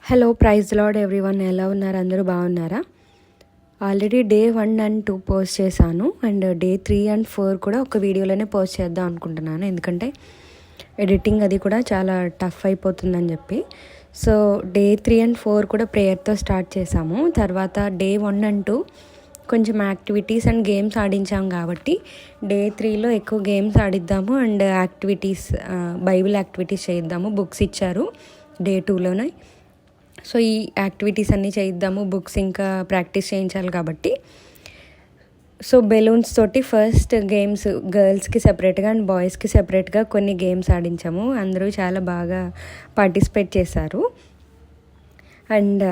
Hello praise lord everyone, ఎలా ఉన్నారు? అందరూ బాగున్నారా? ఆల్రెడీ డే 1 and 2 పోస్ట్ చేశాను అండ్ డే 3 and 4 కూడా ఒక వీడియోలోనే పోస్ట్ చేద్దాం అనుకుంటున్నాను, ఎందుకంటే ఎడిటింగ్ అది కూడా చాలా టఫ్ అయిపోతుందని చెప్పి. సో డే 3 and 4 కూడా ప్రేయర్తో స్టార్ట్ చేసాము. తర్వాత డే 1 and 2 కొంచెం యాక్టివిటీస్ అండ్ గేమ్స్ ఆడించాం కాబట్టి డే 3లో ఎక్కువ గేమ్స్ ఆడిద్దాము అండ్ యాక్టివిటీస్, బైబిల్ యాక్టివిటీస్ చేయిద్దాము. బుక్స్ ఇచ్చారు డే 2లోనే. సో ఈ యాక్టివిటీస్ అన్నీ చేయిద్దాము, బుక్స్ ఇంకా ప్రాక్టీస్ చేయించాలి కాబట్టి. సో బెలూన్స్ తోటి ఫస్ట్ గేమ్స్ గర్ల్స్కి సెపరేట్గా అండ్ బాయ్స్కి సెపరేట్గా కొన్ని గేమ్స్ ఆడించాము. అందరూ చాలా బాగా పార్టిసిపేట్ చేశారు. అండ్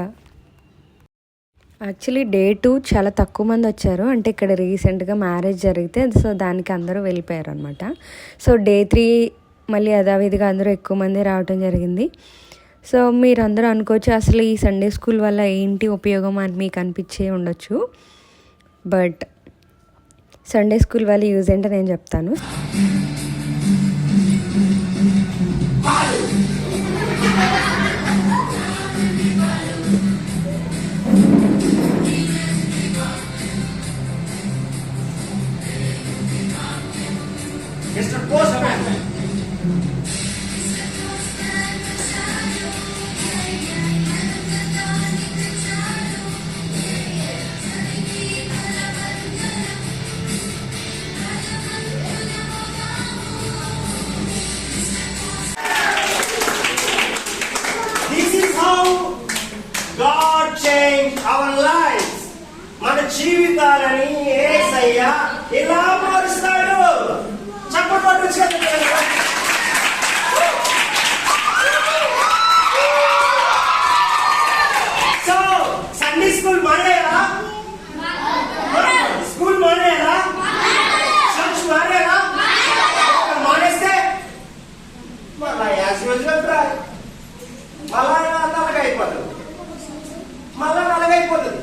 యాక్చువల్లీ డే 2 చాలా తక్కువ మంది వచ్చారు, అంటే ఇక్కడ రీసెంట్గా మ్యారేజ్ జరిగితే సో దానికి అందరూ వెళ్ళిపోయారు అనమాట. సో డే 3 మళ్ళీ యథావిధిగా అందరూ ఎక్కువ మంది రావటం జరిగింది. సో మీరు అందరూ అనుకోవచ్చు అసలు ఈ సండే స్కూల్ వల్ల ఏంటి ఉపయోగం అని మీకు అనిపించే ఉండొచ్చు. బట్ సండే స్కూల్ వల్ల యూజ్ ఏంటో నేను చెప్తాను. God changed our lives. మన జీవితాలని యేసయ్య ఇలా మారుస్తాడు. చప్పట్లు సో సండే స్కూల్ మానేయాలా? స్కూల్ మానేయాలా? చర్చ్ మానేయాలా? మానేస్తే మళ్ళా యాజ్ యూజువల్ ట్రై మళ్ళా నల్లగైపోతుంది.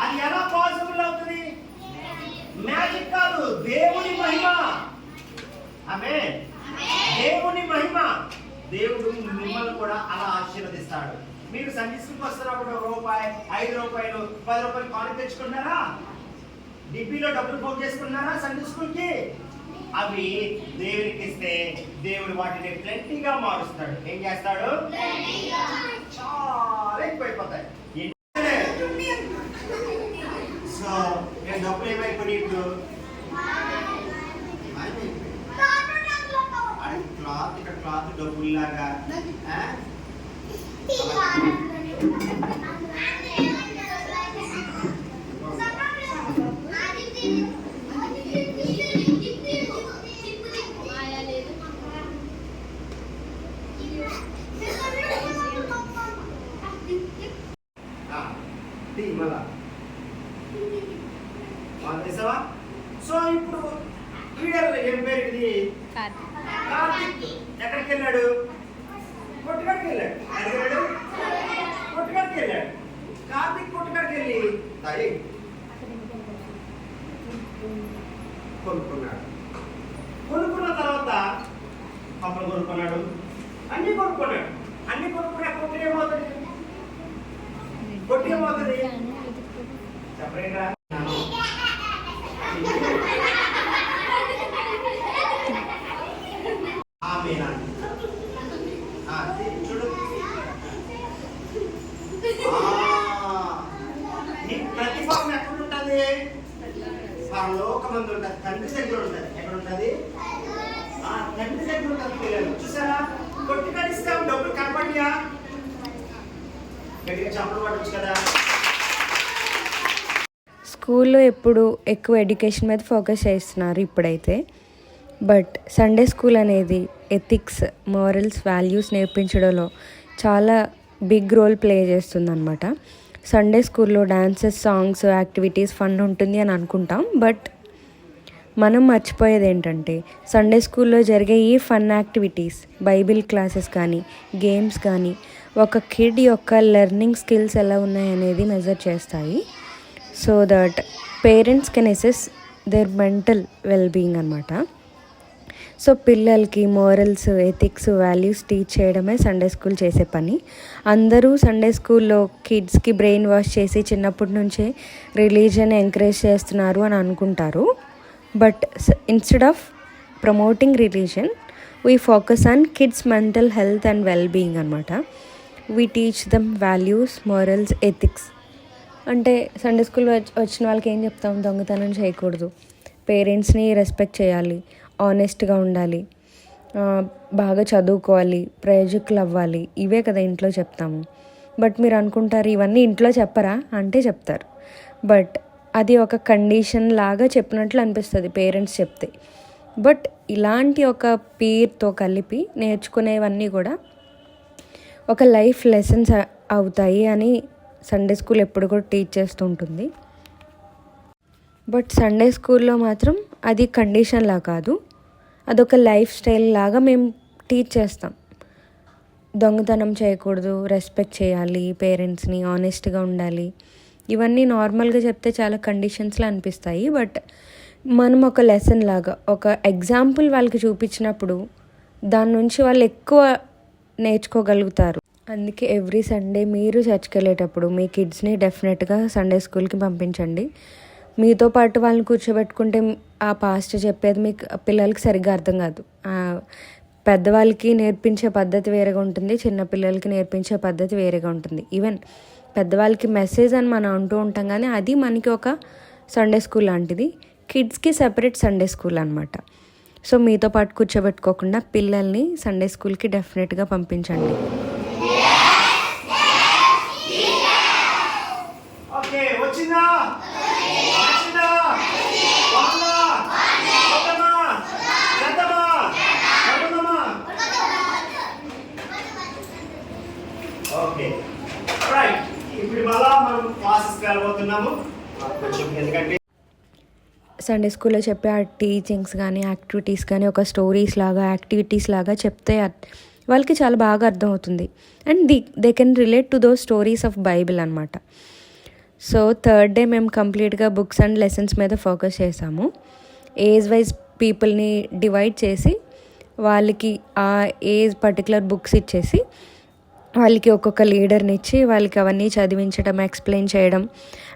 అది ఎలా పాసిబుల్ అవుతుంది? మ్యాజిక్ కాదు, దేవుని మహిమ. ఆమేన్. దేవుని మహిమ. దేవుడు మిమ్మల్ని కూడా అలా ఆశీర్వదిస్తాడు. మీరు సండే స్కూల్కి వస్తున్నప్పుడు రూపాయి, 5 రూపాయలు, 10 రూపాయలు కానుక తెచ్చుకున్నారా? డిబ్బీలో డబ్బులు పోగు చేసుకున్నారా సండే స్కూల్కి? అవి దేవునికి ఇస్తే దేవుడు వాటిని ప్లెంటీగా మారుస్తాడు. ఏం చేస్తాడు? చాలా ఎక్కువైపోతాయి. సో నేను డబ్బులు ఏమైపోయి ఇప్పుడు క్లాత్, ఇక్కడ క్లాత్ డబ్బుల్లాగా సో ఇప్పుడు వీడియోలో ఏం పేరు ఇది? కార్తీక్. ఎక్కడికి వెళ్ళాడు? కొట్టుకాడికి వెళ్ళాడు. కొట్టుకాడికి వెళ్ళాడు. కార్తీక్ కొట్టుకాడికి వెళ్ళి కొనుక్కున్నాడు. కొనుక్కున్న తర్వాత పప్పులు కొనుక్కున్నాడు, అన్ని కొనుక్కున్నాడు. అన్ని కొనుక్కున్నా కొట్టు ఏమవుతుంది? చెప్పలేదా? చూడు, నీ ప్రతిఫలం ఎక్కడ ఉంటుంది? పరలోకమందు ఉంటుంది, తండ్రి దగ్గర ఉంటుంది. ఎక్కడ ఉంటుంది? తండ్రి దగ్గర ఉంటుంది. పిల్లలు చూసారా? కొట్టి కడిస్తాం, డబ్బులు కనపడియా? గట్టిగా చంపలు పట్టొచ్చు కదా. స్కూల్లో ఎప్పుడు ఎక్కువ ఎడ్యుకేషన్ మీద ఫోకస్ చేస్తున్నారు ఇప్పుడైతే. బట్ సండే స్కూల్ అనేది ఎథిక్స్, మోరల్స్, వాల్యూస్ నేర్పించడంలో చాలా బిగ్ రోల్ ప్లే చేస్తుందన్నమాట. సండే స్కూల్లో డాన్సెస్, సాంగ్స్, యాక్టివిటీస్, ఫన్ ఉంటుంది అని అనుకుంటాం. బట్ మనం మర్చిపోయేది ఏంటంటే సండే స్కూల్లో జరిగే ఈ ఫన్ యాక్టివిటీస్, బైబిల్ క్లాసెస్ కానీ, గేమ్స్ కానీ ఒక కిడ్ యొక్క లెర్నింగ్ స్కిల్స్ ఎలా ఉన్నాయనేది మెజర్ చేస్తాయి. So that parents can assess their mental wellbeing అనమాట. సో పిల్లలకి మోరల్స్, ఎథిక్స్, వాల్యూస్ టీచ్ చేయడమే సండే స్కూల్ చేసే పని. అందరూ సండే స్కూల్లో కిడ్స్కి బ్రెయిన్ వాష్ చేసి చిన్నప్పటి నుంచే రిలీజియన్ ఎంకరేజ్ చేస్తున్నారు అని అనుకుంటారు. But instead of promoting religion, we focus on kids mental health and well being అనమాట. We teach them values, morals, ethics. అంటే సండే స్కూల్ వచ్చిన వాళ్ళకి ఏం చెప్తాం? దొంగతనం చేయకూడదు, పేరెంట్స్ని రెస్పెక్ట్ చేయాలి, ఆనెస్ట్గా ఉండాలి, బాగా చదువుకోవాలి, ప్రయోజకులు అవ్వాలి, ఇవే కదా ఇంట్లో చెప్తాము. బట్ మీరు అనుకుంటారు ఇవన్నీ ఇంట్లో చెప్పరా అంటే చెప్తారు. బట్ అది ఒక కండిషన్ లాగా చెప్పినట్లు అనిపిస్తుంది పేరెంట్స్ చెప్తే. బట్ ఇలాంటి ఒక పీర్తో కలిపి నేర్చుకునేవన్నీ కూడా ఒక లైఫ్ లెసన్స్ అవుతాయి అని సండే స్కూల్ ఎప్పుడు కూడా టీచ్ చేస్తూ ఉంటుంది. బట్ సండే స్కూల్లో మాత్రం అది కండిషన్లా కాదు, అదొక లైఫ్ స్టైల్ లాగా మేము టీచ్ చేస్తాం. దొంగతనం చేయకూడదు, రెస్పెక్ట్ చేయాలి, పేరెంట్స్ని, ఆనెస్ట్గా ఉండాలి, ఇవన్నీ నార్మల్గా చెప్తే చాలా కండిషన్స్లా అనిపిస్తాయి. బట్ మనం ఒక లెసన్ లాగా, ఒక ఎగ్జాంపుల్ వాళ్ళకి చూపించినప్పుడు దాని నుంచి వాళ్ళు ఎక్కువ నేర్చుకోగలుగుతారు. అందుకే ఎవ్రీ సండే మీరు చర్చ్కి వెళ్ళేటప్పుడు మీ కిడ్స్ని డెఫినెట్గా సండే స్కూల్కి పంపించండి. మీతో పాటు వాళ్ళని కూర్చోబెట్టుకుంటే ఆ పాస్ట్ చెప్పేది మీకు పిల్లలకి సరిగ్గా అర్థం కాదు. పెద్దవాళ్ళకి నేర్పించే పద్ధతి వేరేగా ఉంటుంది, చిన్నపిల్లలకి నేర్పించే పద్ధతి వేరేగా ఉంటుంది. ఈవెన్ పెద్దవాళ్ళకి మెసేజ్ అని మనం అంటూ ఉంటాం, కానీ అది మనకి ఒక సండే స్కూల్ లాంటిది. కిడ్స్కి సెపరేట్ సండే స్కూల్ అనమాట. సో మీతో పాటు కూర్చోబెట్టుకోకుండా పిల్లల్ని సండే స్కూల్కి డెఫినెట్గా పంపించండి. సండే స్కూల్లో చెప్పే ఆ టీచింగ్స్ కానీ యాక్టివిటీస్ కానీ ఒక స్టోరీస్ లాగా, యాక్టివిటీస్ లాగా చెప్తే వాళ్ళకి చాలా బాగా అర్థమవుతుంది. And they can relate to those stories of Bible అనమాట. సో థర్డ్ డే మేము కంప్లీట్గా బుక్స్ అండ్ లెసన్స్ మీద ఫోకస్ చేసాము. ఏజ్ వైజ్ పీపుల్ని డివైడ్ చేసి వాళ్ళకి ఆ ఏజ్ పర్టికులర్ బుక్స్ ఇచ్చేసి వాళ్ళకి ఒక్కొక్క లీడర్ని ఇచ్చి వాళ్ళకి అవన్నీ చదివించడం, ఎక్స్ప్లెయిన్ చేయడం,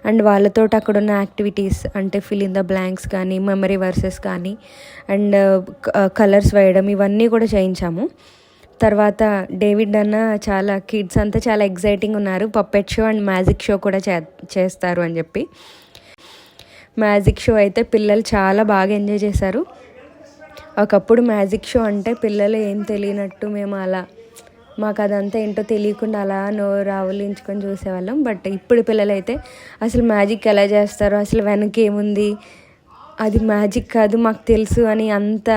అండ్ వాళ్ళతో అక్కడ ఉన్న యాక్టివిటీస్ అంటే ఫిల్ ఇన్ ద బ్లాంక్స్ కానీ, మెమరీ వర్సెస్ కానీ, అండ్ కలర్స్ వేయడం, ఇవన్నీ కూడా చేయించాము. తర్వాత డేవిడ్ అన్న చాలా కిడ్స్ అంతా చాలా ఎగ్జైటింగ్ ఉన్నారు, puppet show and magic show కూడా చేస్తారు అని చెప్పి. మ్యాజిక్ షో అయితే పిల్లలు చాలా బాగా ఎంజాయ్ చేశారు. ఒకప్పుడు మ్యాజిక్ షో అంటే పిల్లలు ఏం తెలియనట్టు మేము అలా, మాకు అదంతా ఏంటో తెలియకుండా అలా నోరు ఆవలించుకొని చూసేవాళ్ళం. బట్ ఇప్పుడు పిల్లలైతే అసలు మ్యాజిక్ ఎలా చేస్తారో, అసలు వెనక ఏముంది, అది మ్యాజిక్ కాదు మాకు తెలుసు అని అంత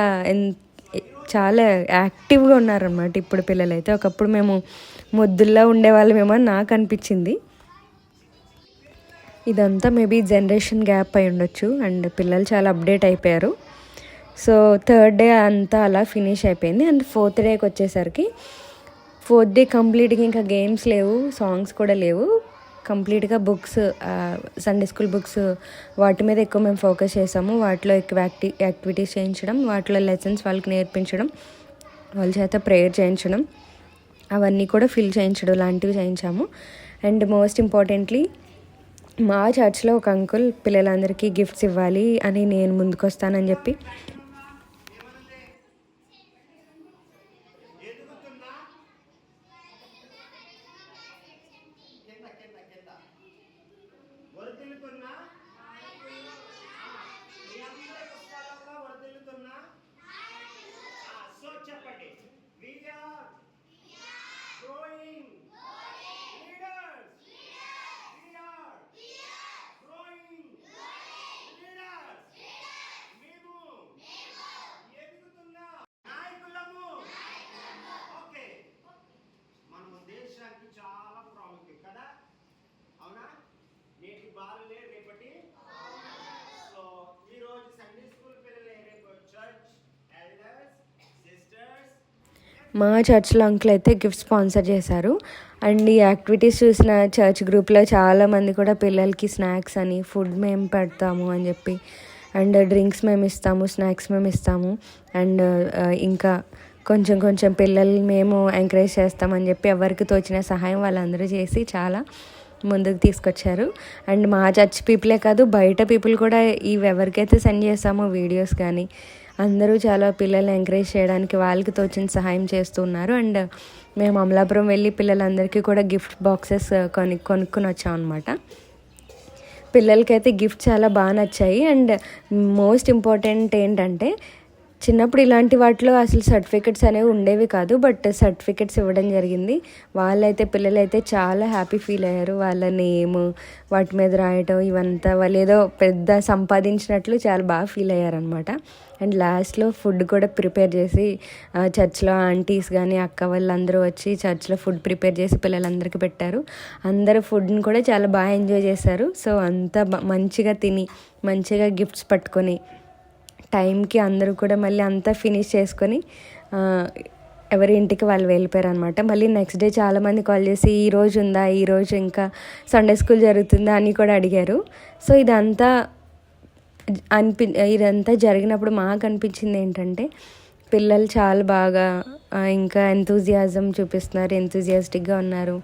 చాలా యాక్టివ్గా ఉన్నారన్నమాట ఇప్పుడు పిల్లలైతే. ఒకప్పుడు మేము మొద్దుల్లా ఉండేవాళ్ళమేమో అని నాకు అనిపించింది. ఇదంతా మేబీ జనరేషన్ గ్యాప్ అయి ఉండొచ్చు, అండ్ పిల్లలు చాలా అప్డేట్ అయిపోయారు. సో థర్డ్ డే అంతా అలా ఫినిష్ అయిపోయింది. అండ్ ఫోర్త్ డేకి వచ్చేసరికి, ఫోర్త్ డే కంప్లీట్గా ఇంకా గేమ్స్ లేవు, సాంగ్స్ కూడా లేవు, కంప్లీట్గా బుక్స్, సండే స్కూల్ బుక్స్, వాటి మీద ఎక్కువ మేము ఫోకస్ చేసాము. వాటిలో ఎక్కువ యాక్టివిటీస్ చేయించడం, వాటిలో లెసన్స్ వాళ్ళకి నేర్పించడం, వాళ్ళ చేత ప్రేయర్ చేయించడం, అవన్నీ కూడా ఫిల్ చేయించడం లాంటివి చేయించాము. అండ్ మోస్ట్ ఇంపార్టెంట్లీ మా చర్చ్లో ఒక అంకుల్ పిల్లలందరికీ గిఫ్ట్స్ ఇవ్వాలి అని నేను ముందుకు వస్తానని చెప్పి చాలా ప్రాముఖ్యం కదా, అవునా? నేటి బాలులే రేపటి. సో ఈ రోజు సండే స్కూల్ పిల్లలే రేపు చర్చ్ ఎల్డర్స్, సిస్టర్స్. మా చర్చ్లో అంకుల్ అయితే గిఫ్ట్ స్పాన్సర్ చేశారు. అండ్ ఈ యాక్టివిటీస్ చూసిన చర్చ్ గ్రూప్లో చాలామంది కూడా పిల్లలకి స్నాక్స్ అని, ఫుడ్ మేము పెడతాము అని చెప్పి అండ్ డ్రింక్స్ మేము ఇస్తాము, స్నాక్స్ మేము ఇస్తాము. అండ్ ఇంకా కొంచెం కొంచెం పిల్లల్ని మేము ఎంకరేజ్ చేస్తామని చెప్పి ఎవరికి తోచిన సహాయం వాళ్ళందరూ చేసి చాలా ముందుకు తీసుకొచ్చారు. అండ్ మా చర్చ్ పీపులే కాదు, బయట పీపుల్ కూడా ఎవరికైతే సెండ్ చేస్తామో వీడియోస్ కానీ అందరూ చాలా పిల్లల్ని ఎంకరేజ్ చేయడానికి వాళ్ళకి తోచిన సహాయం చేస్తున్నారు. అండ్ మేము అమలాపురం వెళ్ళి పిల్లలందరికీ కూడా గిఫ్ట్ బాక్సెస్ కొనుక్కొని వచ్చాం అనమాట. పిల్లలకైతే గిఫ్ట్ చాలా బాగా నచ్చాయి. అండ్ మోస్ట్ ఇంపార్టెంట్ ఏంటంటే చిన్నప్పుడు ఇలాంటి వాటిలో అసలు సర్టిఫికెట్స్ అనేవి ఉండేవి కాదు, బట్ సర్టిఫికెట్స్ ఇవ్వడం జరిగింది. పిల్లలైతే చాలా హ్యాపీ ఫీల్ అయ్యారు. వాళ్ళ నేమ్ వాటి మీద రాయటం ఇవంతా వాళ్ళు ఏదో పెద్ద సంపాదించినట్లు చాలా బాగా ఫీల్ అయ్యారనమాట. అండ్ లాస్ట్లో ఫుడ్ కూడా ప్రిపేర్ చేసి చర్చ్లో ఆంటీస్ కానీ అక్క వాళ్ళందరూ వచ్చి చర్చ్లో ఫుడ్ ప్రిపేర్ చేసి పిల్లలందరికీ పెట్టారు. అందరూ ఫుడ్ని కూడా చాలా బాగా ఎంజాయ్ చేశారు. సో అంతా మంచిగా తిని మంచిగా గిఫ్ట్స్ పట్టుకొని టైంకి అందరూ కూడా మళ్ళీ అంతా ఫినిష్ చేసుకొని ఎవరి ఇంటికి వాళ్ళు వెళ్ళిపోయారు అనమాట. మళ్ళీ నెక్స్ట్ డే చాలామంది కాల్ చేసి ఈరోజు ఉందా, ఈరోజు ఇంకా సండే స్కూల్ జరుగుతుందా అని కూడా అడిగారు. సో ఇదంతా జరిగినప్పుడు మాకు అనిపించింది ఏంటంటే పిల్లలు చాలా బాగా ఇంకా ఎంతూజియాజం చూపిస్తున్నారు, ఎంతూజియాస్టిక్గా ఉన్నారు,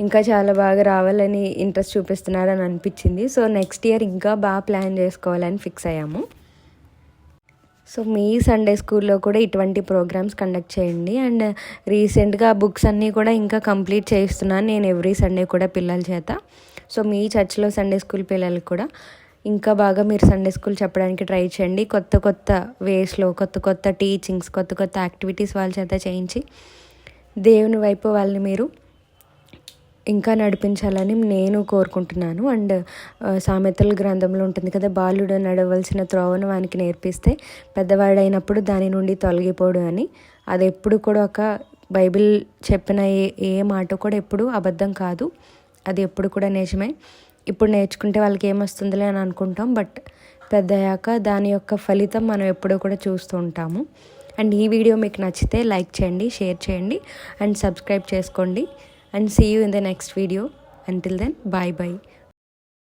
ఇంకా చాలా బాగా రావాలని ఇంట్రెస్ట్ చూపిస్తున్నారు అని అనిపించింది. సో నెక్స్ట్ ఇయర్ ఇంకా బాగా ప్లాన్ చేసుకోవాలని ఫిక్స్ అయ్యాము. సో మీ సండే స్కూల్లో కూడా ఇటువంటి ప్రోగ్రామ్స్ కండక్ట్ చేయండి. అండ్ రీసెంట్గా బుక్స్ అన్నీ కూడా ఇంకా కంప్లీట్ చేయిస్తున్నాను నేను ఎవ్రీ సండే కూడా పిల్లల చేత. సో మీ చర్చ్లో సండే స్కూల్ పిల్లలకు కూడా ఇంకా బాగా మీరు సండే స్కూల్ చెప్పడానికి ట్రై చేయండి. కొత్త కొత్త వేస్లో కొత్త కొత్త టీచింగ్స్, కొత్త కొత్త యాక్టివిటీస్ వాళ్ళ చేత చేయించి దేవుని వైపు వాళ్ళని మీరు ఇంకా నడిపించాలని నేను కోరుకుంటున్నాను. అండ్ సామెతల గ్రంథంలో ఉంటుంది కదా, బాలుడు నడవలసిన త్రోవను వానికి నేర్పిస్తే పెద్దవాడైనప్పుడు దాని నుండి తొలగిపోడు అని. అది ఎప్పుడు కూడా ఒక బైబిల్ చెప్పిన ఏ మాట కూడా ఎప్పుడు అబద్ధం కాదు, అది ఎప్పుడు కూడా నిజమే. ఇప్పుడు నేర్చుకుంటే వాళ్ళకి ఏమొస్తుందిలే అని అనుకుంటాం, బట్ పెద్దయ్యాక దాని యొక్క ఫలితం మనం ఎప్పుడూ కూడా చూస్తూ ఉంటాము. అండ్ ఈ వీడియో మీకు నచ్చితే లైక్ చేయండి, షేర్ చేయండి అండ్ సబ్స్క్రైబ్ చేసుకోండి. And see you in the next video. Until then, bye bye.